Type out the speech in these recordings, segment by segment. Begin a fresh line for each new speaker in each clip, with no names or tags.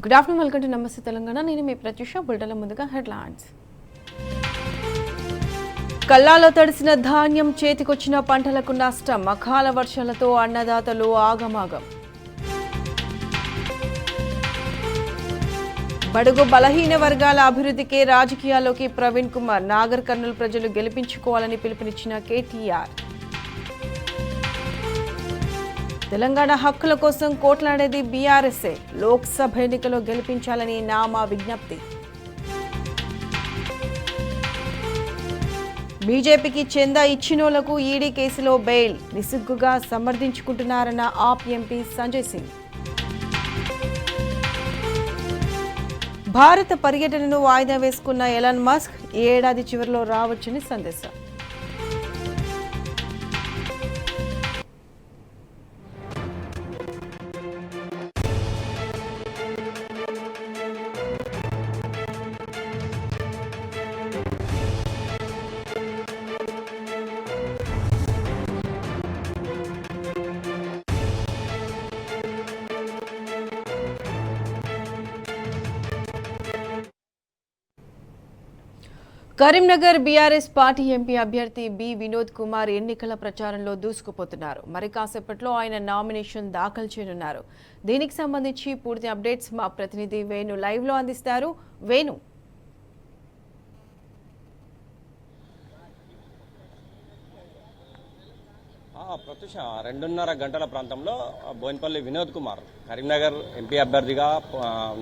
Good afternoon, welcome to నమస్తే తెలంగాణ. నేను మీ ప్రత్యూష. బుల్టన్ల ముందుగా హెడ్లైన్స్. కల్లాలో తడిసిన ధాన్యం, చేతికొచ్చిన పంటలకు నష్టం. అకాల వర్షాలతో అన్నదాతలు ఆగమాగం. బడుగు బలహీన వర్గాల అభివృద్ధికే రాజకీయాల్లోకి ప్రవీణ్ కుమార్. నాగర్ కర్నూలు ప్రజలు గెలిపించుకోవాలని పిలుపునిచ్చిన కేటీఆర్. తెలంగాణ హక్కుల కోసం కోట్లాడేది బీఆర్ఎస్ఏ. లోక్సభ ఎన్నికలో గెలిపించాలని నామా విజ్ఞప్తి. బీజేపీకి చందా ఇచ్చినోళ్లకు ఈడీ కేసులో బెయిల్. నిస్సిగ్గుగా సమర్థించుకుంటున్నారన్న ఆప్ ఎంపీ సంజయ్ సింగ్. భారత పర్యటనను వాయిదా వేసుకున్న ఎలాన్ మస్క్ ఈ ఏడాది చివరిలో రావచ్చని సందేశం. కరీంనగర్ బీఆర్ఎస్ పార్టీ ఎంపీ అభ్యర్థి బి వినోద్ కుమార్ ఎన్నికల ప్రచారంలో దూసుకుపోతున్నారు. మరి కాసేపట్లో ఆయన నామినేషన్ దాఖలు చేయనున్నారు. దీనికి సంబంధించి పూర్తి అప్డేట్స్ మా ప్రతినిధి వేణు లైవ్ లో అందిస్తారు. వేణు,
ప్రత్యూష 2:30 గంటల ప్రాంతంలో బోయినపల్లి వినోద్ కుమార్ కరీంనగర్ ఎంపీ అభ్యర్థిగా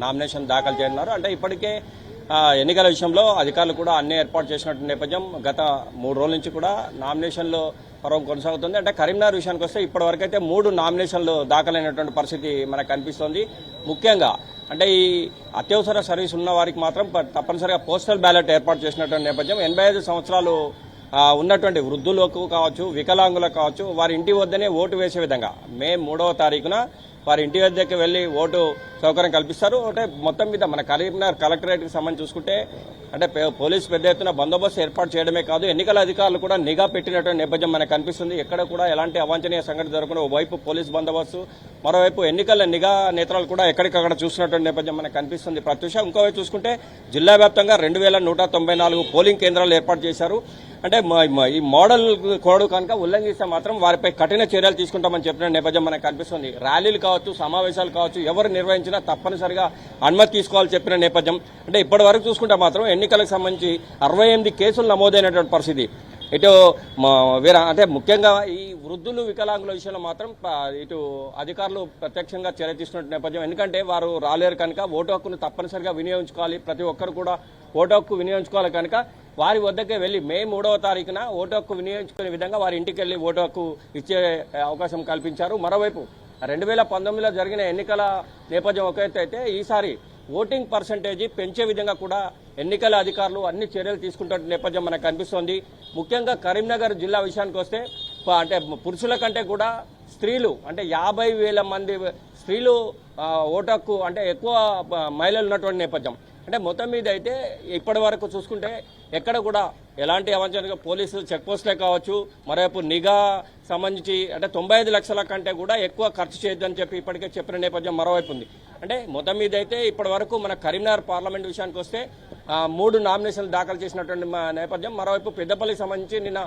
నామినేషన్ దాఖలు చేయనున్నారు. అంటే ఇప్పటికే ఎన్నికల విషయంలో అధికారులు కూడా అన్ని ఏర్పాటు చేసినటువంటి నేపథ్యం గత 3 రోజుల నుంచి కూడా నామినేషన్లు పర్వం కొనసాగుతుంది. అంటే కరీంనగర్ విషయానికి వస్తే ఇప్పటి వరకు అయితే 3 నామినేషన్లు దాఖలైనటువంటి పరిస్థితి మనకు కనిపిస్తోంది. ముఖ్యంగా అంటే ఈ అత్యవసర సర్వీస్ ఉన్న వారికి మాత్రం తప్పనిసరిగా పోస్టల్ బ్యాలెట్ ఏర్పాటు చేసినటువంటి నేపథ్యం 85 సంవత్సరాలు ఉన్నటువంటి వృద్ధులకు కావచ్చు, వికలాంగులకు కావచ్చు, వారి ఇంటి వద్దనే ఓటు వేసే విధంగా మే 3వ తారీఖున వారి ఇంటి వద్దకు వెళ్లి ఓటు సౌకర్యం కల్పిస్తారు. అంటే మొత్తం మీద మన కరీంనగర్ కలెక్టరేట్కి సంబంధించి చూసుకుంటే అంటే పోలీసు పెద్ద ఎత్తున బందోబస్తు ఏర్పాటు చేయడమే కాదు, ఎన్నికల అధికారులు కూడా నిఘా పెట్టినటువంటి నేపథ్యం మనకు కనిపిస్తుంది. ఎక్కడ కూడా ఎలాంటి అవాంఛనీయ సంఘటన జరగకుండా ఓవైపు పోలీసు బందోబస్తు, మరోవైపు ఎన్నికల నిఘా నేత్రాలు కూడా ఎక్కడికక్కడ చూసినటువంటి నేపథ్యం మనకు కనిపిస్తుంది. ప్రత్యూష ఇంకోవైపు చూసుకుంటే జిల్లా వ్యాప్తంగా 2194 పోలింగ్ కేంద్రాలు ఏర్పాటు చేశారు. అంటే ఈ మోడల్ కోడ్ కనుక ఉల్లంఘిస్తే మాత్రం వారిపై కఠిన చర్యలు తీసుకుంటామని చెప్పిన నేపథ్యం మనకు కనిపిస్తుంది. ర్యాలీలు కావచ్చు, సమావేశాలు కావచ్చు, ఎవరు నిర్వహించినా తప్పనిసరిగా అనుమతి తీసుకోవాలని చెప్పిన నేపథ్యం. అంటే ఇప్పటి వరకు చూసుకుంటే మాత్రం ఎన్నికలకు సంబంధించి 68 కేసులు నమోదైనటువంటి పరిస్థితి. ఇటు అంటే ముఖ్యంగా ఈ వృద్ధులు, వికలాంగుల విషయంలో మాత్రం ఇటు అధికారులు ప్రత్యక్షంగా చర్య తీసుకున్న నేపథ్యం. ఎందుకంటే వారు రాలేరు కనుక ఓటు హక్కును తప్పనిసరిగా వినియోగించుకోవాలి. ప్రతి ఒక్కరు కూడా ఓటు హక్కు వినియోగించుకోవాలి కనుక వారి వద్దకే వెళ్లి మే 3వ తారీఖున ఓటు హక్కు వినియోగించుకునే విధంగా వారి ఇంటికి వెళ్లి ఓటు హక్కు ఇచ్చే అవకాశం కల్పించారు. మరోవైపు 2019లో జరిగిన ఎన్నికల నేపథ్యం ఒక ఎత్తు అయితే ఈసారి ఓటింగ్ పర్సంటేజీ పెంచే విధంగా కూడా ఎన్నికల అధికారులు అన్ని చర్యలు తీసుకుంటున్న నేపథ్యం మనకు కనిపిస్తోంది. ముఖ్యంగా కరీంనగర్ జిల్లా విషయానికి వస్తే అంటే పురుషుల కంటే కూడా స్త్రీలు అంటే 50,000 మంది స్త్రీలు ఓటు హక్కు అంటే ఎక్కువ మహిళలు ఉన్నటువంటి నేపథ్యం. అంటే మొత్తం మీద అయితే ఇప్పటి వరకు చూసుకుంటే ఎక్కడ కూడా ఎలాంటి అవాంఛనీయ పోలీసులు చెక్ పోస్టులే కావచ్చు, మరోవైపు నిఘా సంబంధించి అంటే 95 లక్షల కంటే కూడా ఎక్కువ ఖర్చు చేయొద్దని చెప్పి ఇప్పటికే చెప్పిన నేపథ్యం మరోవైపు ఉంది. అంటే మొత్తం మీద అయితే ఇప్పటి వరకు మన కరీంనగర్ పార్లమెంట్ విషయానికి వస్తే 3 నామినేషన్లు దాఖలు చేసినటువంటి నేపథ్యం. మరోవైపు పెద్దపల్లికి సంబంధించి నిన్న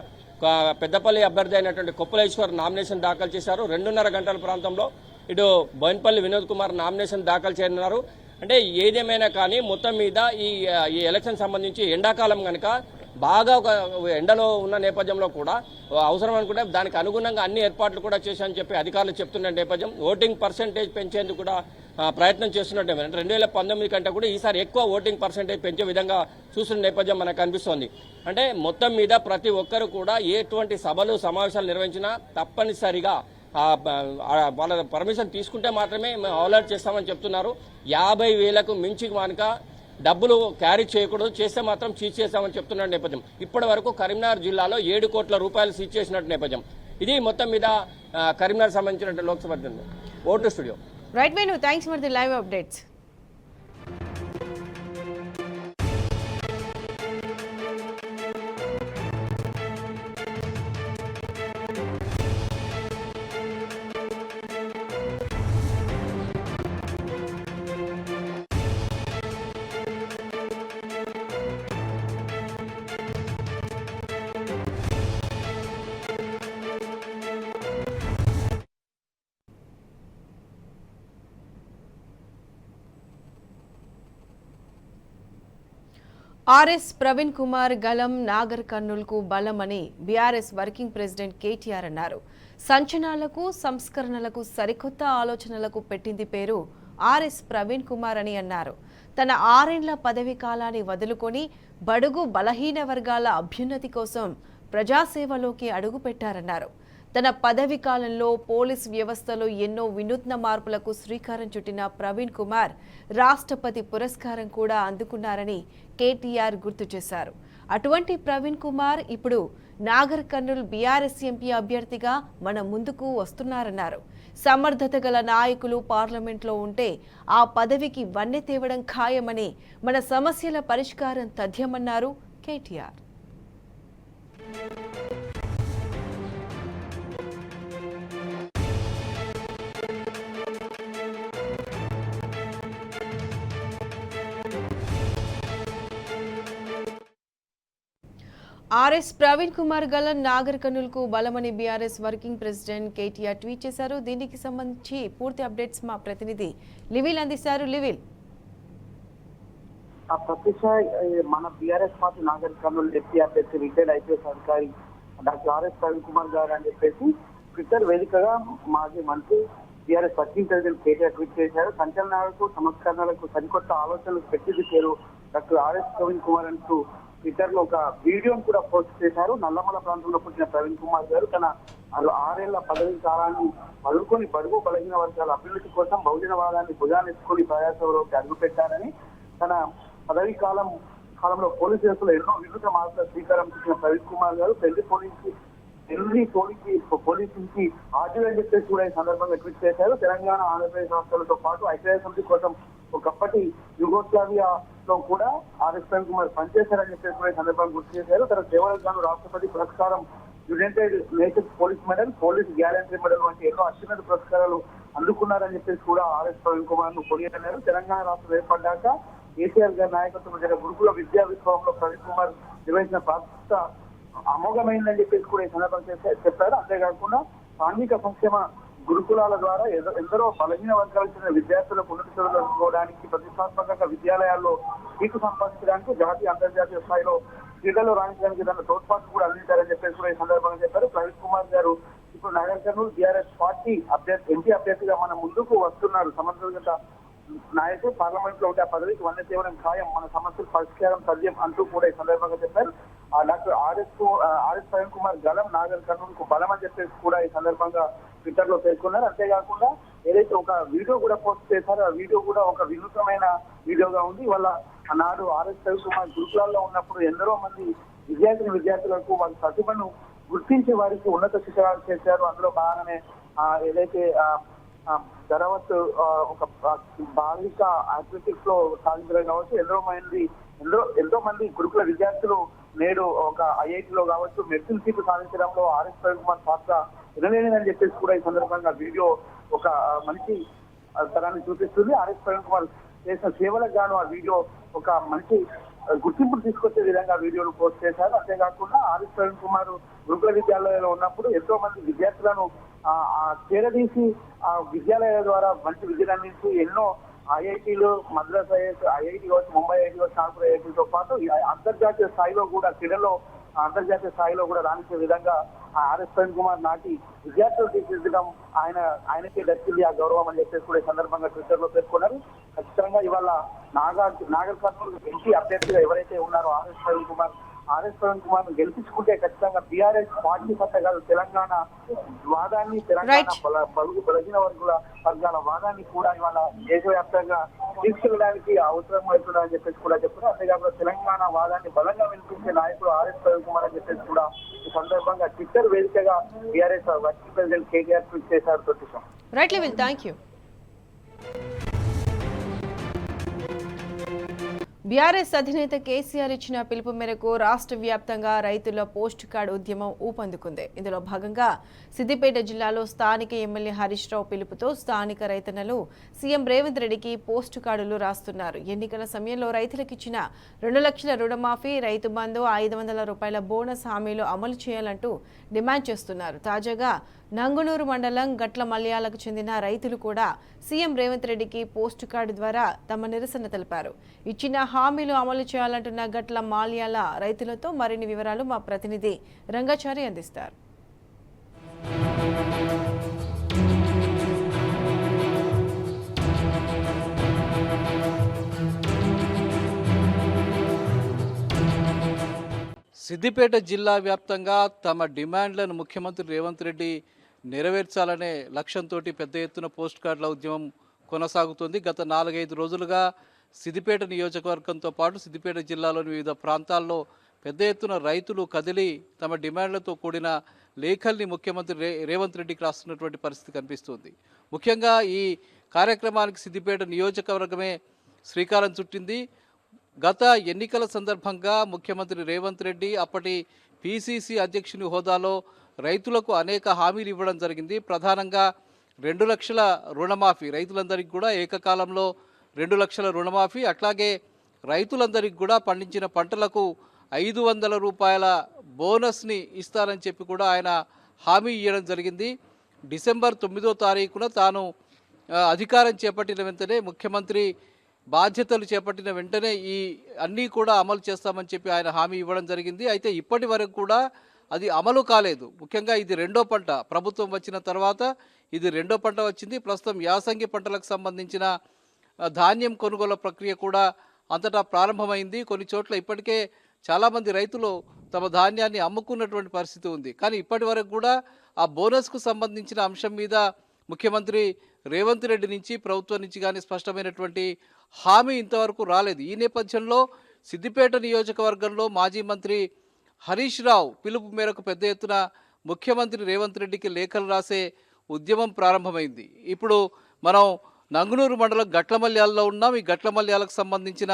పెద్దపల్లి అభ్యర్థి అయినటువంటి కొప్పులేశ్వర్ నామినేషన్ దాఖలు చేశారు. 2:30 గంటల ప్రాంతంలో ఇటు బోయినపల్లి వినోద్ కుమార్ నామినేషన్ దాఖలు చేయనున్నారు. అంటే ఏదేమైనా కానీ మొత్తం మీద ఈ ఎలక్షన్ సంబంధించి ఎండాకాలం కనుక బాగా ఒక ఎండలో ఉన్న నేపథ్యంలో కూడా అవసరం అనుకుంటే దానికి అనుగుణంగా అన్ని ఏర్పాట్లు కూడా చేశామని చెప్పి అధికారులు చెప్తున్న నేపథ్యం. ఓటింగ్ పర్సెంటేజ్ పెంచేందుకు కూడా ప్రయత్నం చేస్తున్నట్టు 2019 కంటే కూడా ఈసారి ఎక్కువ ఓటింగ్ పర్సెంటేజ్ పెంచే విధంగా చూస్తున్న నేపథ్యం మనకు కనిపిస్తోంది. అంటే మొత్తం మీద ప్రతి ఒక్కరు కూడా ఎటువంటి సభలు సమావేశాలు నిర్వహించినా తప్పనిసరిగా వాళ్ళ పర్మిషన్ తీసుకుంటే మాత్రమే మేము అలర్ట్ చేస్తామని చెప్తున్నారు. 50,000కు మించి కనుక డబ్బులు క్యారీ చేయకూడదు, చేస్తే మాత్రం సీజ్ చేస్తామని చెప్తున్న నేపథ్యం. ఇప్పటి వరకు కరీంనగర్ జిల్లాలో 7 కోట్ల రూపాయలు సీజ్ చేసినట్టు నేపథ్యం. ఇది మొత్తం మీద కరీంనగర్ సంబంధించిన లోక్సభ ఓటు studio.
Right Venu, thanks for the live updates. RS Praveen Kumar గలం నాగర్ కర్నూల్కు బలమని బీఆర్ఎస్ వర్కింగ్ ప్రెసిడెంట్ కేటీఆర్ అన్నారు. సంచలనాలకు సంస్కరణలకు సరికొత్త ఆలోచనలకు పెట్టింది పేరు ఆర్ఎస్ ప్రవీణ్ కుమార్ అని అన్నారు. తన 6 ఏళ్ల పదవీ కాలాన్ని వదులుకొని బడుగు బలహీన వర్గాల అభ్యున్నతి కోసం ప్రజాసేవలోకి అడుగుపెట్టారన్నారు. తన పదవి కాలంలో పోలీస్ వ్యవస్థలో ఎన్నో వినూత్న మార్పులకు శ్రీకారం చుట్టిన ప్రవీణ్ కుమార్ రాష్ట్రపతి పురస్కారం కూడా అందుకున్నారని కేటీఆర్ గుర్తు చేశారు. అటువంటి ప్రవీణ్ కుమార్ ఇప్పుడు నాగర్ కర్నూల్ బీఆర్ఎస్ ఎంపీ అభ్యర్థిగా మన ముందుకు వస్తున్నారన్నారు. సమర్థత గల నాయకులు పార్లమెంట్లో ఉంటే ఆ పదవికి వన్నె తేవడం ఖాయమని, మన సమస్యల పరిష్కారం తథ్యమన్నారు కేటీఆర్. ఆర్ఎస్ ప్రవీణ్ కుమార్ గలం నాగర్ కర్నూల్కు బలమని BRS working president KTR tweet చేశారు. దీనికి సంబంధించి పూర్తి అప్డేట్స్ మా ప్రతినిధి లివిల్ అందిస్తారు. లివిల్,
ప్రత్యక్ష మన BRS party Nagar Kurnool MP అభ్యర్థి రిటైర్డ్ ఐపీఎస్ అధికారి డాక్టర్ ఆర్ఎస్ ప్రవీణ్ కుమార్ గారు అని చెప్పేసి ట్విట్టర్ వేదికగా మాజీ మంత్రి BRS working president KTR tweet చేశారు. సంచలనాలకు సంస్కరణలకు సరికొత్త ఆలోచనలు పెట్టింది పేరు డాక్టర్ ఆర్ఎస్ ప్రవీణ్ కుమార్ అంటూ ట్విట్టర్ లో ఒక వీడియోను కూడా పోస్ట్ చేశారు. నల్లమల ప్రాంతంలో పుట్టిన ప్రవీణ్ కుమార్ గారు తన 6 ఏళ్ల పదవి కాలాన్ని వదులుకొని బడుగు బలహీన వర్గాల అభివృద్ధి కోసం బహుజనవాదాన్ని భుజానెత్తుకొని ప్రజాసేవలోకి అడుగుపెట్టారని, తన పదవీ కాలంలో పోలీసు వ్యవస్థలో ఎన్నో వినూత్న మార్పుల శ్రీకారం చుట్టిన ప్రవీణ్ కుమార్ గారు పెళ్లి పోలీసు నుంచి ఆర్టీఓ అని చెప్పేసి కూడా ఈ సందర్భంగా ట్వీట్ చేశారు. తెలంగాణ ఆంధ్రప్రదేశ్ రాష్ట్రాలతో పాటు ఐక్యరాజ్య సమితి కోసం ఒకప్పటి యుగోస్లావియాలో కూడా ఆర్ఎస్ ప్రవీణ్ కుమార్ పనిచేశారని చెప్పేసి కూడా ఈ సందర్భంగా గుర్తు చేశారు. తన సేవలకు గాను రాష్ట్రపతి పురస్కారం, United nations police medal, police guarantee medal వంటి ఎన్నో అత్యున్నత పురస్కారాలు అందుకున్నారని చెప్పేసి కూడా ఆర్ఎస్ ప్రవీణ్ కుమార్ ను కొనియాడారు. తెలంగాణ రాష్ట్రం ఏర్పడ్డాక కేసీఆర్ గారి నాయకత్వం జరిగిన గురుకుల విద్యా విప్లవంలో ప్రవీణ్ కుమార్ నిర్వహించిన ప్రాంత అమోఘమైందని చెప్పేసి కూడా ఈ సందర్భంగా చెప్పారు. అంతేకాకుండా సాంఘిక సంక్షేమ గురుకులాల ద్వారా ఎందరో బలహీన వర్గాలకు చెందిన విద్యార్థులకు ఉన్నత చదువులు అందుకోవడానికి, ప్రతిష్టాత్మకంగా విద్యాలయాల్లో సీటు సంపాదించడానికి, జాతీయ అంతర్జాతీయ స్థాయిలో క్రీడల్లో రాణించడానికి తన తోడ్పాటు కూడా అందించారని చెప్పేసి కూడా ఈ సందర్భంగా చెప్పారు. ప్రవీణ్ కుమార్ గారు ఇప్పుడు Nagar Kurnool BRS party MP అభ్యర్థిగా మన ముందుకు వస్తున్నారు. సమర్థత నాయకుడు పార్లమెంట్ లో ఉంటే ఆ పదవికి వన్నె తేవడం ఖాయం, మన సమస్యలు పరిష్కారం సాధ్యం అంటూ కూడా ఈ సందర్భంగా చెప్పారు. డాక్టర్ ఆర్ఎస్ ప్రవీణ్ కుమార్ గలం నాగర్ కర్నూలుకు బలం అని చెప్పేసి కూడా ఈ సందర్భంగా ట్విట్టర్ లో పేర్కొన్నారు. అంతేకాకుండా ఏదైతే ఒక వీడియో కూడా పోస్ట్ చేశారో ఆ వీడియో కూడా ఒక వినూత్నమైన వీడియోగా ఉంది. వాళ్ళ నాడు ఆర్ఎస్ ప్రవీణ్ కుమార్ గురుకులాల్లో ఉన్నప్పుడు ఎందరో మంది విద్యార్థులకు వాళ్ళ ప్రతిభను గుర్తించి వారికి ఉన్నత శిక్షణాలు చేశారు. అందులో బాగానే ఏదైతే ధరవత్ ఒక బాలిక అథ్లెటిక్స్ లో సాధించడం కావచ్చు, ఎంతో మంది గురుకుల విద్యార్థులు నేడు ఒక ఐఐటీలో కావచ్చు మెడిసిన్ సీట్లు సాధించడంలో ఆర్ఎస్ ప్రవీణ్ కుమార్ పాత్ర వినలేనిదని చెప్పేసి కూడా ఈ సందర్భంగా వీడియో ఒక మంచి తరాన్ని చూపిస్తుంది. ఆర్ఎస్ ప్రవీణ్ కుమార్ చేసిన సేవలకు గాను ఆ వీడియో ఒక మంచి గుర్తింపును తీసుకొచ్చే విధంగా వీడియోలు పోస్ట్ చేశారు. అంతేకాకుండా ఆర్ఎస్ ప్రవీణ్ కుమార్ గురుకుల విద్యాలయాల్లో ఉన్నప్పుడు ఎంతో మంది విద్యార్థులను చేరదీసి ఆ విద్యాలయాల ద్వారా మంచి విద్యను అందించి ఎన్నో ఐఐటీలు, మద్రాస్ ఐఐటీ కావచ్చు, ముంబై ఐఐటీ కావచ్చు, నాగపూర్ ఐఐటీతో పాటు అంతర్జాతీయ స్థాయిలో కూడా క్రీడల్లో అంతర్జాతీయ స్థాయిలో కూడా రాణించే విధంగా ఆర్ఎస్ ప్రవీణ్ కుమార్ నాటి విద్యార్థులు తీర్చిదిద్దడం ఆయనకే దక్కింది ఆ గౌరవం అని చెప్పేసి కూడా ఈ సందర్భంగా ట్విట్టర్ లో పేర్కొన్నారు. ఖచ్చితంగా ఇవాళ నాగర్ కర్నూలు ఎంపీ అభ్యర్థిగా ఎవరైతే ఉన్నారో ఆర్ఎస్ ప్రవీణ్ కుమార్ ను గెలిపించుకుంటే ఖచ్చితంగా బీఆర్ఎస్ పార్టీ పట్ల కాదు, తెలంగాణ వాదాన్ని, తెలంగాణ బలుగు బలహీన వర్గాల వాదాన్ని కూడా ఇవాళ దేశవ్యాప్తంగా తీసుకెళ్ళడానికి అవసరం అవుతుందని చెప్పేసి కూడా చెప్తున్నారు. అంతేకాకుండా తెలంగాణ వాదాన్ని బలంగా వినిపించే నాయకుడు ఆర్ఎస్ ప్రవీణ్ కుమార్ అని చెప్పేసి కూడా ఈ సందర్భంగా ట్విట్టర్ వేదికగా BRS working president KTR tweet చేశారు. ప్రతిష్టం
right level, thank you. BRS అధినేత కేసీఆర్ ఇచ్చిన పిలుపు మేరకు రాష్ట్ర వ్యాప్తంగా రైతుల పోస్ట్ కార్డు ఉద్యమం ఊపందుకుంది. ఇందులో భాగంగా సిద్దిపేట జిల్లాలో స్థానిక ఎమ్మెల్యే హరీష్ రావు పిలుపుతో స్థానిక రైతన్నలు సీఎం రేవంత్ రెడ్డికి పోస్ట్ కార్డులు రాస్తున్నారు. ఎన్నికల సమయంలో రైతులకు ఇచ్చిన 2 లక్షల రుణమాఫీ, రైతు బంధు, 500 రూపాయల బోనస్ హామీలు అమలు చేయాలంటూ డిమాండ్ చేస్తున్నారు. తాజాగా నంగునూరు మండలం గట్ల మల్యాలకు చెందిన రైతులు కూడా సీఎం రేవంత్ రెడ్డికి పోస్టు కార్డు ద్వారా తమ నిరసన తెలిపారు. ఇచ్చిన హామీలు అమలు చేయాలంటున్న గట్ల మాల్యాల రైతులతో మరిన్ని వివరాలు మా ప్రతినిధి రంగాచారి అందిస్తారు.
సిద్దిపేట జిల్లా వ్యాప్తంగా తమ డిమాండ్లను ముఖ్యమంత్రి రేవంత్ రెడ్డి నెరవేర్చాలనే లక్ష్యంతో పెద్ద ఎత్తున పోస్ట్ కార్డుల ఉద్యమం కొనసాగుతుంది. గత 4-5 రోజులుగా సిద్దిపేట నియోజకవర్గంతో పాటు సిద్దిపేట జిల్లాలోని వివిధ ప్రాంతాల్లో పెద్ద ఎత్తున రైతులు కదిలి తమ డిమాండ్లతో కూడిన లేఖల్ని ముఖ్యమంత్రి రేవంత్ రెడ్డికి రాస్తున్నటువంటి పరిస్థితి కనిపిస్తుంది. ముఖ్యంగా ఈ కార్యక్రమానికి సిద్దిపేట నియోజకవర్గమే శ్రీకారం చుట్టింది. గత ఎన్నికల సందర్భంగా ముఖ్యమంత్రి రేవంత్ రెడ్డి అప్పటి పిసిసి అధ్యక్షుని హోదాలో రైతులకు అనేక హామీలు ఇవ్వడం జరిగింది. ప్రధానంగా 2 లక్షల రుణమాఫీ, రైతులందరికీ కూడా ఏకకాలంలో 2 లక్షల రుణమాఫీ, అట్లాగే రైతులందరికీ కూడా పండించిన పంటలకు 500 రూపాయల బోనస్ని ఇస్తారని చెప్పి కూడా ఆయన హామీ ఇవ్వడం జరిగింది. డిసెంబర్ 9వ తారీఖున తాను అధికారం చేపట్టిన వెంటనే ముఖ్యమంత్రి బాధ్యతలు చేపట్టిన వెంటనే ఈ అన్నీ కూడా అమలు చేస్తామని చెప్పి ఆయన హామీ ఇవ్వడం జరిగింది. అయితే ఇప్పటి వరకు కూడా అది అమలు కాలేదు. ముఖ్యంగా ఇది 2వ పంట, ప్రభుత్వం వచ్చిన తర్వాత ఇది 2వ పంట వచ్చింది. ప్రస్తుతం యాసంగి పంటలకు సంబంధించిన ధాన్యం కొనుగోలు ప్రక్రియ కూడా అంతటా ప్రారంభమైంది. కొన్ని చోట్ల ఇప్పటికే చాలామంది రైతులు తమ ధాన్యాన్ని అమ్ముకున్నటువంటి పరిస్థితి ఉంది. కానీ ఇప్పటి వరకు కూడా ఆ బోనస్కు సంబంధించిన అంశం మీద ముఖ్యమంత్రి రేవంత్ రెడ్డి నుంచి, ప్రభుత్వం నుంచి కానీ స్పష్టమైనటువంటి హామీ ఇంతవరకు రాలేదు. ఈ నేపథ్యంలో సిద్దిపేట నియోజకవర్గంలో మాజీ మంత్రి హరీష్ రావు పిలుపు మేరకు పెద్ద ఎత్తున ముఖ్యమంత్రి రేవంత్ రెడ్డికి లేఖలు రాసే ఉద్యమం ప్రారంభమైంది. ఇప్పుడు మనం నంగునూరు మండలం గట్లమల్యాలలో ఉన్నాం. ఈ గట్లమల్యాలకు సంబంధించిన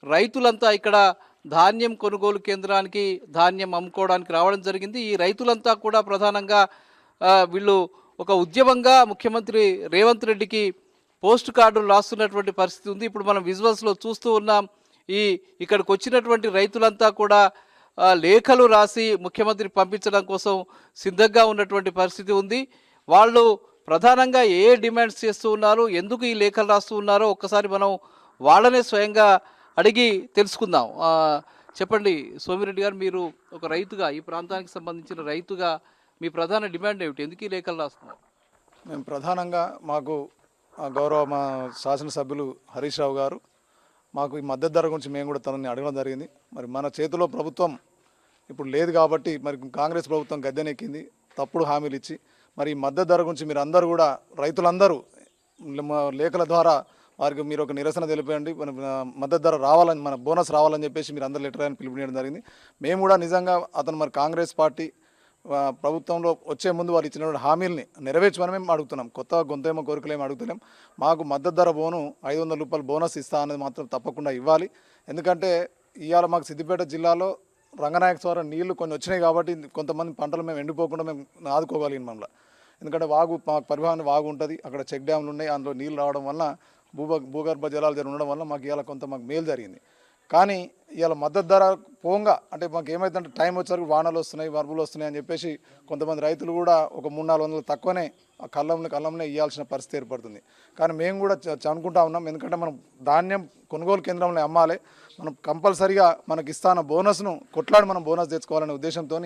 రైతులంతా ఇక్కడ ధాన్యం కొనుగోలు కేంద్రానికి ధాన్యం అమ్ముకోవడానికి రావడం జరిగింది. ఈ రైతులంతా కూడా ప్రధానంగా వీళ్ళు ఒక ఉద్యమంగా ముఖ్యమంత్రి రేవంత్ రెడ్డికి పోస్ట్ కార్డులు రాస్తున్నటువంటి పరిస్థితి ఉంది. ఇప్పుడు మనం విజువల్స్లో చూస్తూ ఉన్నాం. ఇక్కడికి వచ్చినటువంటి రైతులంతా కూడా లేఖలు రాసి ముఖ్యమంత్రి పంపించడం కోసం సిద్ధంగా ఉన్నటువంటి పరిస్థితి ఉంది. వాళ్ళు ప్రధానంగా ఏ డిమాండ్స్ చేస్తూ ఉన్నారు, ఎందుకు ఈ లేఖలు రాస్తూ ఉన్నారో ఒక్కసారి మనం వాళ్ళనే స్వయంగా అడిగి తెలుసుకుందాం. చెప్పండి సోమిరెడ్డి గారు, మీరు ఒక రైతుగా, ఈ ప్రాంతానికి సంబంధించిన రైతుగా మీ ప్రధాన డిమాండ్ ఏమిటి? ఎందుకు ఈ లేఖలు రాస్తున్నారు?
మేము ప్రధానంగా మాకు గౌరవ మా శాసనసభ్యులు హరీష్ రావు గారు మాకు ఈ మద్దతు ధర గురించి మేము కూడా తనని అడగడం జరిగింది. మరి మన చేతిలో ప్రభుత్వం ఇప్పుడు లేదు కాబట్టి మరి కాంగ్రెస్ ప్రభుత్వం గద్దెనెక్కింది తప్పుడు హామీలు ఇచ్చి. మరి ఈ మద్దతు ధర గురించి మీరు అందరూ కూడా రైతులందరూ లేఖల ద్వారా వారికి మీరు ఒక నిరసన తెలిపండి, మద్దతు ధర రావాలని, మన బోనస్ రావాలని చెప్పేసి మీరు అందరు లెటర్ అని పిలుపునియడం జరిగింది. మేము కూడా నిజంగా అతను మరి కాంగ్రెస్ పార్టీ ప్రభుత్వంలో వచ్చే ముందు వాళ్ళు ఇచ్చినటువంటి హామీల్ని నెరవేర్చమని మేము అడుగుతున్నాం. కొత్తగా గొంతేమో కోరికలేమో అడుగుతలేం. మాకు మద్దతు ధర 500 రూపాయలు బోనస్ ఇస్తా అనేది మాత్రం తప్పకుండా ఇవ్వాలి. ఎందుకంటే ఇవాళ మాకు సిద్దిపేట జిల్లాలో రంగనాయక స్వరం నీళ్లు కొన్ని వచ్చినాయి కాబట్టి కొంతమంది పంటలు మేము ఎండిపోకుండా మేము ఆదుకోగలిగిన మమ్మల్ని. ఎందుకంటే మాకు పరివాహన వాగు ఉంటుంది, అక్కడ చెక్ డ్యామ్లు ఉన్నాయి, అందులో నీళ్ళు రావడం వల్ల భూగర్భ జలాలు ఉండడం వల్ల మాకు ఇవాళ కొంత మేలు జరిగింది. కానీ ఇవాళ మద్దతు ధర పోంగా అంటే మాకు ఏమైతుందంటే టైం వచ్చేసరికి వానలు వస్తున్నాయి, వరదలు వస్తున్నాయి అని చెప్పేసి కొంతమంది రైతులు కూడా ఒక 300-400 తక్కువనే కళ్ళంనే ఇవ్వాల్సిన పరిస్థితి ఏర్పడుతుంది. కానీ మేము కూడా అనుకుంటా ఉన్నాం, ఎందుకంటే మనం ధాన్యం కొనుగోలు కేంద్రంలో అమ్మాలి, మనం కంపల్సరీగా మనకి ఇస్తాన బోనస్ను కొట్లాడి మనం బోనస్ తెచ్చుకోవాలనే ఉద్దేశంతో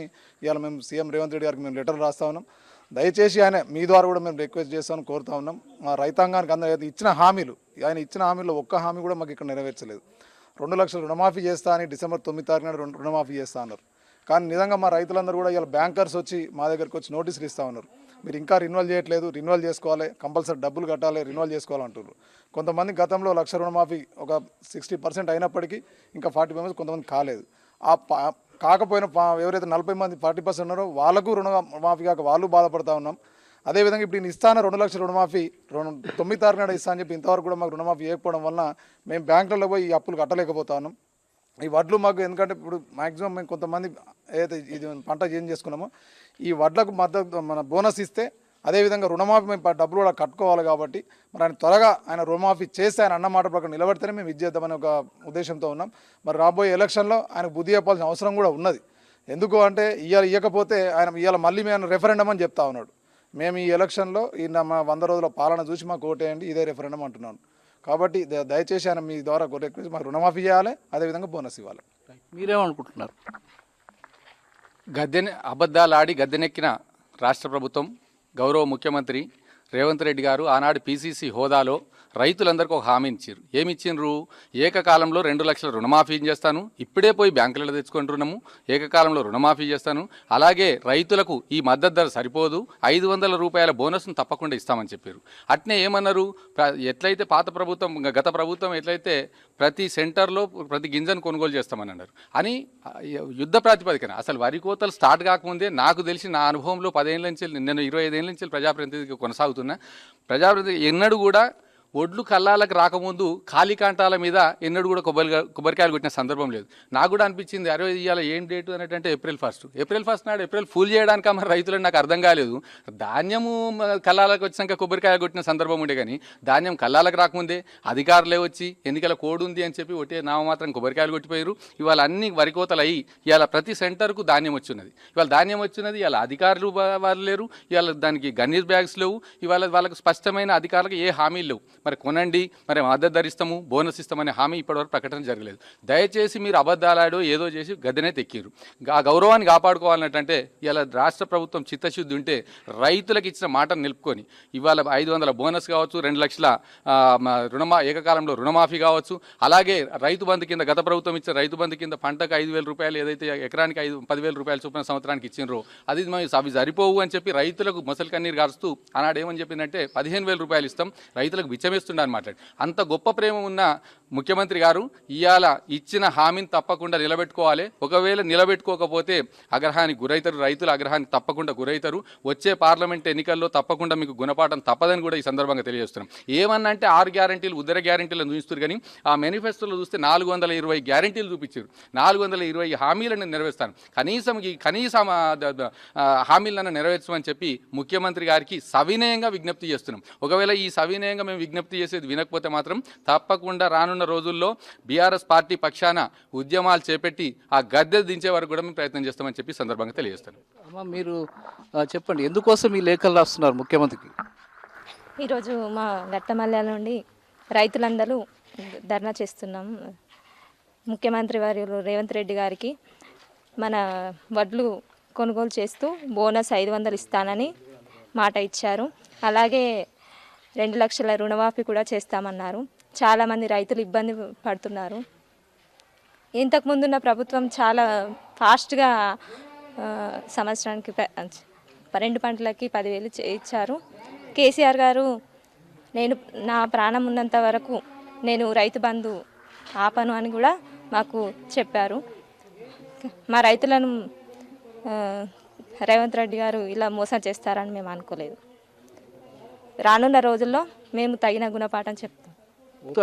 ఇవాళ మేము సీఎం రేవంత్ రెడ్డి గారికి మేము లెటర్ రాస్తా ఉన్నాం. దయచేసి ఆయన మీ ద్వారా కూడా మేము రిక్వెస్ట్ చేస్తామని కోరుతా ఉన్నాం. మా రైతాంగానికి అందరూ ఇచ్చిన హామీలు, ఆయన ఇచ్చిన హామీలో ఒక్క హామీ కూడా మాకు ఇక్కడ నెరవేర్చలేదు. 2 లక్షల రుణమాఫీ చేస్తా అని డిసెంబర్ 9 తారీఖున రుణమాఫీ చేస్తా అన్నారు. కానీ నిజంగా మా రైతులందరూ కూడా ఇలా బ్యాంకర్స్ వచ్చి మా దగ్గరికి వచ్చి నోటీసులు ఇస్తూ ఉన్నారు, మీరు ఇంకా రిన్యువల్ చేయట్లేదు, రిన్యువల్ చేసుకోవాలి, కంపల్సరీ డబ్బులు కట్టాలి, రిన్యువల్ చేసుకోవాలంటున్నారు. కొంతమంది గతంలో 1 లక్ష రుణమాఫీ ఒక 60% అయినప్పటికీ ఇంకా 40% కొంతమంది కాలేదు. కాకపోయినా ఎవరైతే 40 మంది 40% ఉన్నారో వాళ్ళకు రుణమాఫీ కాక వాళ్ళు బాధపడతా ఉన్నాం. అదేవిధంగా ఇప్పుడు నేను ఇస్తాను 2 లక్షల రుణమాఫీ 9 తారీఖున ఇస్తా అని చెప్పి ఇంతవరకు కూడా మాకు రుణమాఫీ చేయకపోవడం వల్ల మేము బ్యాంకులలో పోయి ఈ అప్పులు కట్టలేకపోతా ఉన్నాం. ఈ వడ్లు మాకు ఎందుకంటే ఇప్పుడు మ్యాక్సిమం మేము కొంతమంది ఏదైతే ఇది పంట ఏం చేసుకున్నామో ఈ వడ్లకు మద్దతు మన బోనస్ ఇస్తే అదేవిధంగా రుణమాఫీ మేము డబ్బులు కూడా కట్టుకోవాలి కాబట్టి మరి ఆయన త్వరగా ఆయన రుణమాఫీ చేస్తే ఆయన అన్నమాట ప్రకారం నిలబడితేనే మేము ఇచ్చేద్దామని ఒక ఉద్దేశంతో ఉన్నాం. మరి రాబోయే ఎలక్షన్లో ఆయనకు బుద్ధి చెప్పాల్సిన అవసరం కూడా ఉన్నది. ఎందుకు అంటే ఇవాళ ఇవ్వకపోతే ఆయన ఇవాళ మళ్ళీ మేము రెఫరెండం అని చెప్తా ఉన్నాడు. మేము ఈ ఎలక్షన్లో ఈ మా 100 రోజుల పాలన చూసి మాకు ఓటేయండి, ఇదే రెఫరెండం అంటున్నాను. కాబట్టి దయచేసి ఆయన మీ ద్వారా రిక్వెస్ట్, మాకు రుణమాఫీ చేయాలి, అదేవిధంగా బోనస్ ఇవ్వాలి.
మీరేమనుకుంటున్నారు?
అబద్ధాలు ఆడి గద్దెనెక్కిన రాష్ట్ర ప్రభుత్వం, గౌరవ ముఖ్యమంత్రి రేవంత్ రెడ్డి గారు ఆనాడు పీసీసీ హోదాలో రైతులందరికీ ఒక హామీ ఇచ్చారు. ఏమి ఇచ్చిండ్రు? ఏకకాలంలో 2 లక్షల రుణమాఫీ చేస్తాను, ఇప్పుడే పోయి బ్యాంకులలో తెచ్చుకుంటున్నాము, ఏకకాలంలో రుణమాఫీ చేస్తాను, అలాగే రైతులకు ఈ మద్దతు ధర సరిపోదు, 500 రూపాయల బోనస్ను తప్పకుండా ఇస్తామని చెప్పారు. అట్నే ఏమన్నారు? ఎట్లయితే పాత ప్రభుత్వం, గత ప్రభుత్వం ఎట్లయితే ప్రతి సెంటర్లో ప్రతి గింజను కొనుగోలు చేస్తామని అన్నారు. అని యుద్ధ ప్రాతిపదికన అసలు వరి కోతలు స్టార్ట్ కాకముందే నాకు తెలిసి నా అనుభవంలో 10 ఏళ్ళ నుంచి, నేను 25 ఏళ్ళ నుంచి ప్రజాప్రతినిధిగా కొనసాగుతున్నా. ప్రజాప్రతినిధి ఎన్నడూ కూడా ఒడ్లు కల్లాలకు రాకముందు ఖాళీ కాంటాల మీద ఎన్నడూ కూడా కొబ్బరికాయలు కొట్టిన సందర్భం లేదు. నాకు కూడా అనిపించింది, అరే ఇవాళ ఏం డేటు అనేటంటే ఏప్రిల్ 1 నాడు ఏప్రిల్ ఫూల్ చేయడానికి మరి రైతులను నాకు అర్థం కాలేదు. ధాన్యము కల్లాలకు వచ్చినాక కొబ్బరికాయ కొట్టిన సందర్భం ఉండే, కానీ ధాన్యం కల్లాలకు రాకముందే అధికారులే వచ్చి ఎన్నికల కోడ్ ఉంది అని చెప్పి ఒకటే నామమాత్రం కొబ్బరికాయలు కొట్టిపోయారు. ఇవాళ అన్ని వరికోతలు అయ్యి ఇవాళ ప్రతి సెంటర్కు ధాన్యం వచ్చినది. ఇవాళ ధాన్యం వచ్చినది, ఇవాళ అధికారులు వాళ్ళు లేరు, ఇవాళ దానికి గన్నీర్ బ్యాగ్స్ లేవు, ఇవాళ వాళ్ళకు స్పష్టమైన అధికారులకు ఏ హామీలు లేవు. మరి కొనండి, మరి మద్దతు ధర ఇస్తాము, బోనస్ ఇస్తామనే హామీ ఇప్పటివరకు ప్రకటన జరగలేదు. దయచేసి మీరు అబద్ధాలాడో ఏదో చేసి గద్దెనే తెక్కిరు. ఆ గౌరవాన్ని కాపాడుకోవాలంటే ఇలా రాష్ట్ర ప్రభుత్వం చిత్తశుద్ధి ఉంటే రైతులకు ఇచ్చిన మాటను నిలుపుకొని ఇవాళ 500 బోనస్ కావచ్చు, 2 లక్షల ఏకకాలంలో రుణమాఫీ కావచ్చు, అలాగే రైతు బంధు కింద గత ప్రభుత్వం ఇచ్చిన రైతు బంధు కింద పంటకు 5,000 రూపాయలు ఏదైతే ఎకరానికి 10,000 రూపాయలు చొప్పున సంవత్సరానికి ఇచ్చినరో అవి సరిపోవు అని చెప్పి రైతులకు మొసలి కన్నీరు గారుస్తూ ఆనాడు ఏమని చెప్పిందంటే 15,000 రూపాయలు ఇస్తాం, రైతులకు బిచ్చమేస్తుండని మాట్లాడి. అంత గొప్ప ప్రేమ ఉన్న ముఖ్యమంత్రి గారు ఇవాళ ఇచ్చిన హామీని తప్పకుండా నిలబెట్టుకోవాలి. ఒకవేళ నిలబెట్టుకోకపోతే అగ్రహానికి గురైతారు, రైతుల అగ్రహానికి తప్పకుండా గురైతారు. వచ్చే పార్లమెంట్ ఎన్నికల్లో తప్పకుండా మీకు గుణపాఠం తప్పదని కూడా ఈ సందర్భంగా తెలియజేస్తున్నాం. ఏమన్నా అంటే 6 గ్యారంటీలు ఉద్దర గ్యారంటీలను చూపిస్తారు, కానీ ఆ మేనిఫెస్టోలో చూస్తే 420 గ్యారంటీలు చూపించారు. 420 హామీలను నెరవేరుస్తాను, కనీస హామీలను నెరవేర్చమని చెప్పి ముఖ్యమంత్రి గారికి సవినయంగా విజ్ఞప్తి చేస్తున్నాం. ఒకవేళ ఈ సవినయంగా మేము విజ్ఞప్తి చేసేది వినకపోతే మాత్రం తప్పకుండా రానున్న రోజుల్లో బీఆర్ఎస్ పార్టీ పక్షాన ఉద్యమాలు చేపట్టి ఆ గద్దె దించే వరకు కూడా మేము ప్రయత్నం చేస్తామని చెప్పి సందర్భంగా తెలియజేస్తాను.
అమ్మ మీరు చెప్పండి, ఎందుకోసం ఈ లేఖలు రాస్తున్నారు ముఖ్యమంత్రికి?
ఈరోజు మా గట్టమల్లె నుండి రైతులందరూ ధర్నా చేస్తున్నాం. ముఖ్యమంత్రి వారు రేవంత్ రెడ్డి గారికి మన వడ్లు కొనుగోలు చేస్తూ బోనస్ 500 ఇస్తానని మాట ఇచ్చారు. అలాగే 2 లక్షల రుణమాఫీ కూడా చేస్తామన్నారు. చాలామంది రైతులు ఇబ్బంది పడుతున్నారు. ఇంతకుముందున్న ప్రభుత్వం చాలా ఫాస్ట్గా సంవత్సరానికి 2 పంటలకి 10,000 ఇచ్చారు. కేసీఆర్ గారు నా ప్రాణం ఉన్నంత వరకు నేను రైతు బంధు ఆపను అని కూడా మాకు చెప్పారు. మా రైతులను రేవంత్ రెడ్డి గారు ఇలా మోసం చేస్తారని మేము అనుకోలేదు. రానున్న రోజుల్లో మేము తగిన గుణపాఠం చెప్తాం.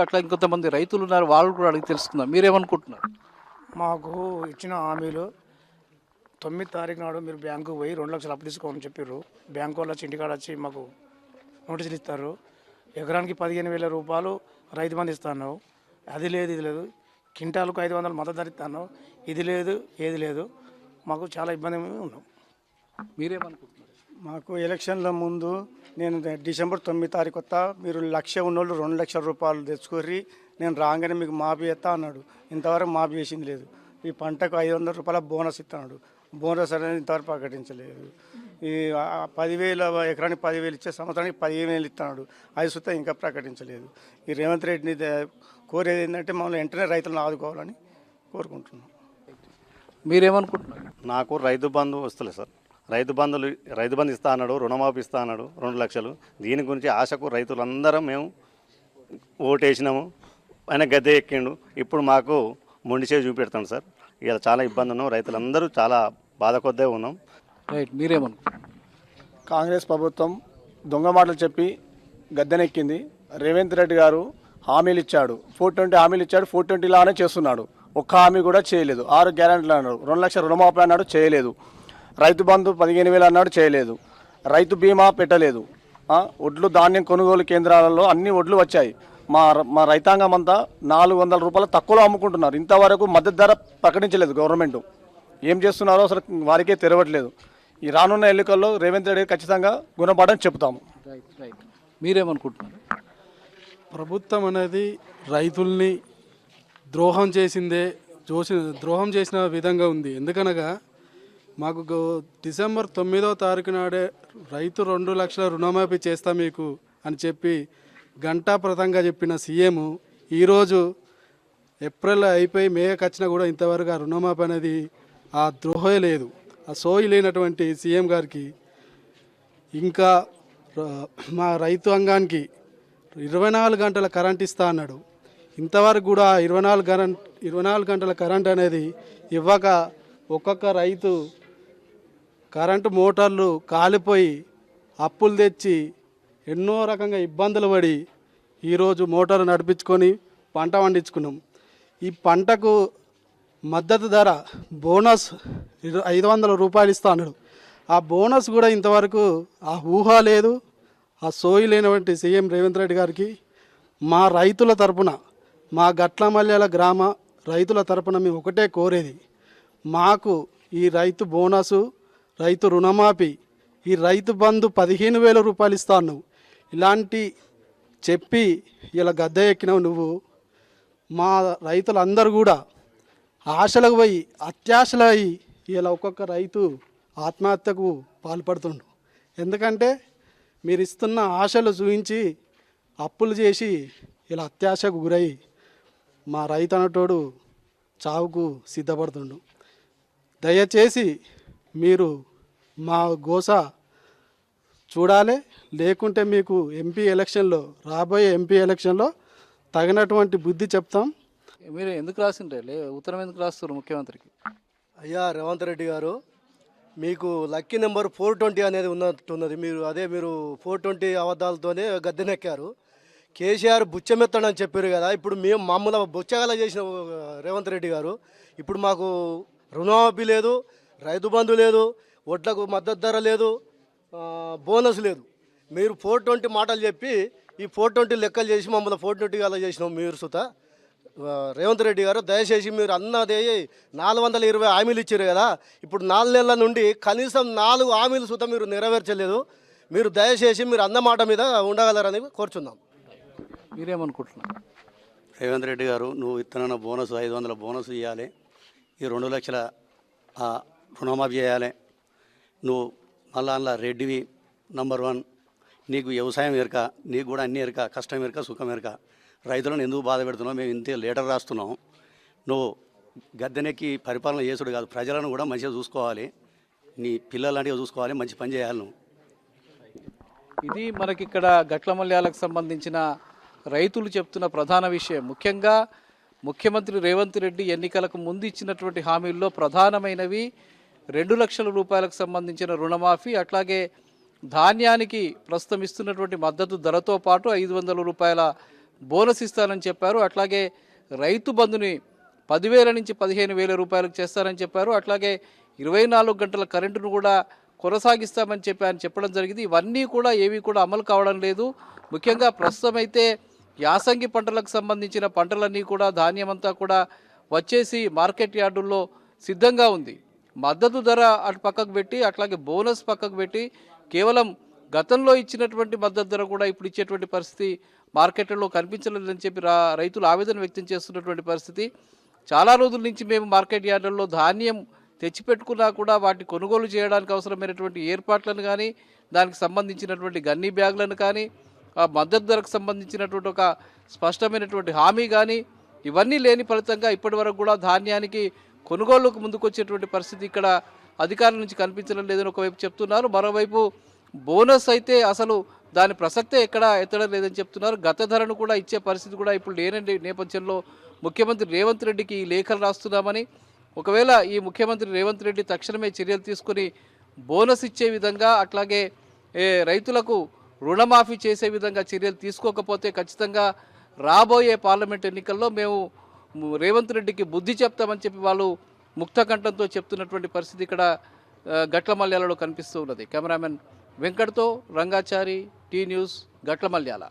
అట్లా ఇంకొంతమంది రైతులు ఉన్నారు, వాళ్ళు కూడా అడిగి తెలుసుకుందాం. మీరేమనుకుంటున్నారు?
మాకు ఇచ్చిన హామీలు 9 తారీఖు నాడు మీరు బ్యాంకుకు పోయి 2 లక్షలు అప్పు తీసుకోమని చెప్పారు. బ్యాంకు వాళ్ళు వచ్చి ఇంటికాడ వచ్చి మాకు నోటీసులు ఇస్తారు. ఎకరానికి 15,000 రూపాయలు రైతు బంధు ఇస్తాను, అది లేదు ఇది లేదు. క్వింటాలకు 500 మద్దతు ధర ఇస్తాను, ఇది లేదు ఏది లేదు. మాకు చాలా ఇబ్బంది ఉన్నాం.
మీరేమనుకుంటున్నారు?
మాకు ఎలక్షన్ల ముందు నేను డిసెంబర్ 9 తారీఖు వస్తా, మీరు 1,00,000 ఉన్నోళ్ళు 2 లక్షల రూపాయలు తెచ్చుకొని నేను రాగానే మీకు మాఫీ చేస్తా అన్నాడు. ఇంతవరకు మాఫీ చేసింది లేదు. ఈ పంటకు 500 రూపాయల బోనస్ ఇస్తున్నాడు. బోనస్ అనేది ఇంతవరకు ప్రకటించలేదు. ఈ 10,000 ఎకరానికి 10,000 ఇచ్చే సంవత్సరానికి 15,000 ఇస్తున్నాడు. అది సుతా ఇంకా ప్రకటించలేదు. ఈ రేవంత్ రెడ్డిని కోరేది ఏంటంటే మమ్మల్ని వెంటనే రైతులను ఆదుకోవాలని కోరుకుంటున్నాం.
మీరేమనుకుంటున్నారు?
నాకు రైతు బంధు వస్తలేదు సార్. రైతు బంధు ఇస్తా అన్నాడు, రుణమాఫీ ఇస్తా అన్నాడు 2 లక్షలు. దీని గురించి ఆశకు రైతులందరం మేము ఓటేసినాము. ఆయన గద్దె ఎక్కిండు. ఇప్పుడు మాకు మొండిచే చూపెడతాను సార్. ఇలా చాలా ఇబ్బంది ఉన్నాం, రైతులందరూ చాలా బాధ కొద్దే ఉన్నాం.
రైట్, మీరేమనుకుంటున్నారు?
కాంగ్రెస్ ప్రభుత్వం దొంగ మాటలు చెప్పి గద్దెనెక్కింది. రేవంత్ రెడ్డి గారు హామీలు ఇచ్చాడు, 420 హామీలు ఇచ్చాడు, 420 లానే చేస్తున్నాడు. ఒక్క హామీ కూడా చేయలేదు. 6 గ్యారెంటీలు అన్నాడు, 2 లక్షల రుణమాఫీ అన్నాడు, చేయలేదు. రైతు బంధు 15,000 అన్నాడు, చేయలేదు. రైతు బీమా పెట్టలేదు. ఒడ్లు ధాన్యం కొనుగోలు కేంద్రాలలో అన్ని ఒడ్లు వచ్చాయి. మా రైతాంగం అంతా 400 రూపాయలు తక్కువలో అమ్ముకుంటున్నారు. ఇంతవరకు మద్దతు ధర ప్రకటించలేదు గవర్నమెంట్. ఏం చేస్తున్నారో అసలు వారికే తెరవట్లేదు. ఈ రానున్న ఎన్నికల్లో రేవంత్ రెడ్డి ఖచ్చితంగా గుణపాఠం చెప్తాము.
రైట్ మీరేమనుకుంటున్నారు?
ప్రభుత్వం అనేది రైతుల్ని ద్రోహం చేసిన విధంగా ఉంది. ఎందుకనగా మాకు డిసెంబర్ 9వ తారీఖు నాడే రైతు 2 లక్షల రుణమాఫీ చేస్తా మీకు అని చెప్పి ఘంటాప్రదంగా చెప్పిన సీఎం ఈరోజు ఏప్రిల్ అయిపోయి మేకి వచ్చినా కూడా ఇంతవరకు ఆ రుణమాఫీ అనేది ఆ ద్రోహే లేదు. ఆ సోయి లేనటువంటి సీఎం గారికి ఇంకా మా రైతాంగానికి 24 గంటల కరెంట్ ఇస్తా అన్నాడు. ఇంతవరకు కూడా 24 గంటల కరెంట్ అనేది ఇవ్వక ఒక్కొక్క రైతు కరెంటు మోటార్లు కాలిపోయి అప్పులు తెచ్చి ఎన్నో రకంగా ఇబ్బందులు పడి ఈరోజు మోటార్ నడిపించుకొని పంట పండించుకున్నాం. ఈ పంటకు మద్దతు ధర బోనస్ 500 రూపాయలు ఇస్తా అన్నాడు. ఆ బోనస్ కూడా ఇంతవరకు ఆ ఊహ లేదు. ఆ సోయి లేనటువంటి సీఎం రేవంత్ రెడ్డి గారికి మా రైతుల తరపున, మా గట్లమల్యాల గ్రామ రైతుల తరపున మేము ఒకటే కోరేది, మాకు ఈ రైతు బోనసు, రైతు రుణమాఫీ, ఈ రైతు బంధు 15,000 రూపాయలు ఇస్తాను ఇలాంటి చెప్పి ఇలా గద్దె ఎక్కినావు నువ్వు. మా రైతులందరూ కూడా ఆశలకు పోయి అత్యాశలు అయ్యి ఇలా ఒక్కొక్క రైతు ఆత్మహత్యకు పాల్పడుతుండు. ఎందుకంటే మీరు ఇస్తున్న ఆశలు చూపించి అప్పులు చేసి ఇలా అత్యాశకు గురై మా రైతు అన్నటోడు చావుకు సిద్ధపడుతుండు. దయచేసి మీరు మా గోస చూడాలి, లేకుంటే మీకు రాబోయే ఎంపీ ఎలక్షన్లో తగినటువంటి బుద్ధి చెప్తాం.
మీరు ఎందుకు రాసిండ్రే ఉత్తరం ఎందుకు రాస్తారు ముఖ్యమంత్రికి?
అయ్యా రేవంత్ రెడ్డి గారు, మీకు లక్కీ నెంబర్ 420 అనేది ఉన్నట్టున్నది. మీరు 420 అబద్ధాలతోనే గద్దెనెక్కారు. కేసీఆర్ బుచ్చమెత్తడని చెప్పారు కదా, ఇప్పుడు మేము మమ్మల్ని బుచ్చగల చేసిన రేవంత్ రెడ్డి గారు ఇప్పుడు మాకు రుణమాఫీ లేదు, రైతు బంధు లేదు, వడ్లకు మద్దతు ధర లేదు, బోనస్ లేదు. మీరు 420 మాటలు చెప్పి ఈ 420 లెక్కలు చేసి మమ్మల్ని 420 అలా చేసినాం. మీరు సుత రేవంత్ రెడ్డి గారు దయచేసి మీరు అన్నది 420 హామీలు ఇచ్చారు కదా, ఇప్పుడు 4 నెలల నుండి కనీసం 4 హామీలు సుత మీరు నెరవేర్చలేదు. మీరు దయచేసి మీరు అన్న మాట మీద ఉండగలరని కోరుచున్నాం.
మీరేమనుకుంటున్నారు?
రేవంత్ రెడ్డి గారు, నువ్వు ఇత్తన బోనస్ 500 బోనస్ ఇవ్వాలి, ఈ 2 లక్షల రుణమాఫీ చేయాలి. నువ్వు మళ్ళా అందులో రెడ్డివి నంబర్ 1. నీకు వ్యవసాయం ఎరక, నీకు కూడా అన్ని ఎరక, కష్టం ఎరక, సుఖం ఎరక. రైతులను ఎందుకు బాధ పెడుతున్నావు? మేము ఇంతే లెటర్ రాస్తున్నాం. నువ్వు గద్దెనెక్కి పరిపాలన చేసుడు కాదు, ప్రజలను కూడా మంచిగా చూసుకోవాలి, నీ పిల్లలాంటివి చూసుకోవాలి, మంచి పని చేయాలి నువ్వు.
ఇది మనకిక్కడ గట్లమల్యాలకు సంబంధించిన రైతులు చెప్తున్న ప్రధాన విషయం. ముఖ్యంగా ముఖ్యమంత్రి రేవంత్ రెడ్డి ఎన్నికలకు ముందు ఇచ్చినటువంటి హామీల్లో ప్రధానమైనవి 2 లక్షల రూపాయలకు సంబంధించిన రుణమాఫీ, అట్లాగే ధాన్యానికి ప్రస్తుతం ఇస్తున్నటువంటి మద్దతు ధరతో పాటు 500 రూపాయల బోనస్ ఇస్తానని చెప్పారు. అట్లాగే రైతు బంధుని 10,000 నుంచి 15,000 రూపాయలకు చేస్తారని చెప్పారు. అట్లాగే 24 గంటల కరెంటును కూడా కొనసాగిస్తామని చెప్పడం జరిగింది. ఇవన్నీ కూడా ఏవి కూడా అమలు కావడం లేదు. ముఖ్యంగా ప్రస్తుతం అయితే యాసంగి పంటలకు సంబంధించిన పంటలన్నీ కూడా ధాన్యం అంతా కూడా వచ్చేసి మార్కెట్ యార్డుల్లో సిద్ధంగా ఉంది. మద్దతు ధర అటు పక్కకు పెట్టి, అట్లాగే బోనస్ పక్కకు పెట్టి, కేవలం గతంలో ఇచ్చినటువంటి మద్దతు ధర కూడా ఇప్పుడు ఇచ్చేటువంటి పరిస్థితి మార్కెట్లలో కనిపించలేదని చెప్పి రైతులు ఆవేదన వ్యక్తం చేస్తున్నటువంటి పరిస్థితి. చాలా రోజుల నుంచి మేము మార్కెట్ యార్డుల్లో ధాన్యం తెచ్చిపెట్టుకున్నా కూడా వాటిని కొనుగోలు చేయడానికి అవసరమైనటువంటి ఏర్పాట్లను కానీ, దానికి సంబంధించినటువంటి గన్నీ బ్యాగులను కానీ, ఆ మద్దతు ధరకు సంబంధించినటువంటి ఒక స్పష్టమైనటువంటి హామీ కానీ ఇవన్నీ లేని ఫలితంగా ఇప్పటి వరకు కూడా ధాన్యానికి కొనుగోలుకు ముందుకొచ్చేటువంటి పరిస్థితి ఇక్కడ అధికారుల నుంచి కనిపించడం లేదని ఒకవైపు చెప్తున్నారు. మరోవైపు బోనస్ అయితే అసలు దాని ప్రసక్తే ఎక్కడ ఎత్తడం లేదని చెప్తున్నారు. గత ధరను కూడా ఇచ్చే పరిస్థితి కూడా ఇప్పుడు లేని నేపథ్యంలో ముఖ్యమంత్రి రేవంత్ రెడ్డికి ఈ లేఖలు రాస్తున్నామని, ఒకవేళ ఈ ముఖ్యమంత్రి రేవంత్ రెడ్డి తక్షణమే చర్యలు తీసుకుని బోనస్ ఇచ్చే విధంగా, అట్లాగే రైతులకు రుణమాఫీ చేసే విధంగా చర్యలు తీసుకోకపోతే ఖచ్చితంగా రాబోయే పార్లమెంట్ ఎన్నికల్లో మేము రేవంత్ రెడ్డికి బుద్ధి చెప్తామని చెప్పి వాళ్ళు ముక్తకంఠంతో చెప్తున్నటువంటి పరిస్థితి ఇక్కడ గట్లమల్యాలలో కనిపిస్తూ ఉన్నది. కెమెరామెన్ వెంకట్తో రంగాచారి, టీ న్యూస్, గట్లమల్యాల.